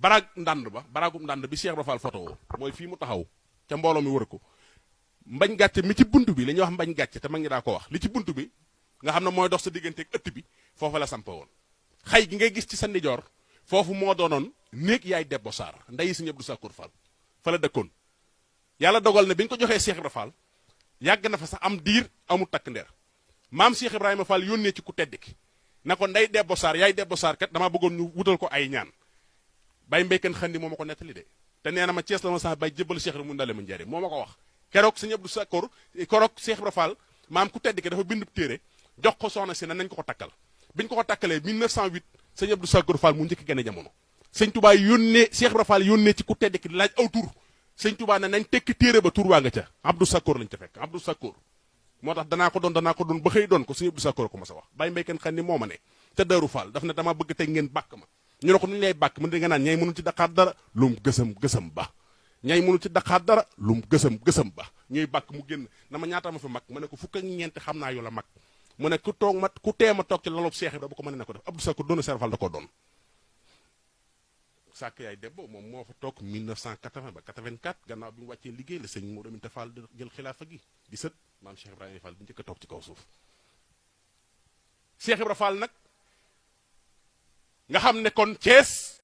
baraagum ndànd bi Cheikh Ibra Fall photo mooy fii mu taxaw ca mbooloo mi wër ko mbañ gàcce mi ci buntu bi la ñuy wax mbañ gàcce te mag ñi daa ko wax li ci buntu bi nga xam ne mooy dox sa digganteeg ëtt bi foofu la sampa woon xay gi ngay gis ci sa ndijoor foofu moo doonoon néeg yaay Debbo Sarr ndeyi Sëñ Abdou Sakkour Fall fa la dëkkoon yàlla dogal ne bi ñu ko joxee Cheikh Ibra Fall yàgg na fa sax am diir amul takk ndeer maam Cheikh Ibrahima Fall yónnee ci ku tedd ki na ko ndey Debbo Sarr yaay Debbo Sarr kat damaa bëggoon ñu wutal ko ay ñaan bay mbéykan xandi moo ma ko nettali de te nee na ma Cees la ma sax bay jëbbal Cheikh Ibra mu ndale mu njëriñ moo ma ko wax keroog Sëñ Abdou Sakkour keroog Cheikh Ibra Fall maam ku tedd ki dafa bind téere jox ko soxna si ne nañ ko takkal biñ ko takkalee 1908 Sëñ Abdou Sakkour Fall mu njëkk gën jamono Sëñ Touba yónnee Cheikh Ibra Fall yónnee ci ku tedd ki di laaj aw tur Sëñ Touba ne nañ tekki téere ba tur waa nga ca Abdou Sakkour lañ ca fekk Abdou Sakkour moo tax danaa ko doon ba xëy doon ko Sëñ Abdou Sakkour ko ma sa wax bàyyi mbéykan xam ni moo ma ne te Daaru Fall daf ne dama bëgg tey ngeen bàkk ma ñu ne ko nu ñu lay bàkk mën di nga naan ñay mënul ci daqaar dara lum gësam ba ñay mënul ci daqaar dara lum gësam ba ñuy bàkk mu génn na ma ñaata ma fi mag ma ne ko fukk ak ñeenti xam naa yu la mag mu ne ku tee ma toog ci lalob Cheikh Ibra bu ko mën ne ko def Abdou Sakkour doon Cheikh Fall da koo doon sàkk yaay Debbo moom moo fa toog 1980 ba 84 gannaaw bi mu wàccee liggéey la sëñ Modou Aminta Fall jël xilaafa gi di sët maam Cheikh Ibrahima Fall bi njëkk a toog ci kaw suuf Cheikh Ibra Fall nag nga xam ne kon Thiès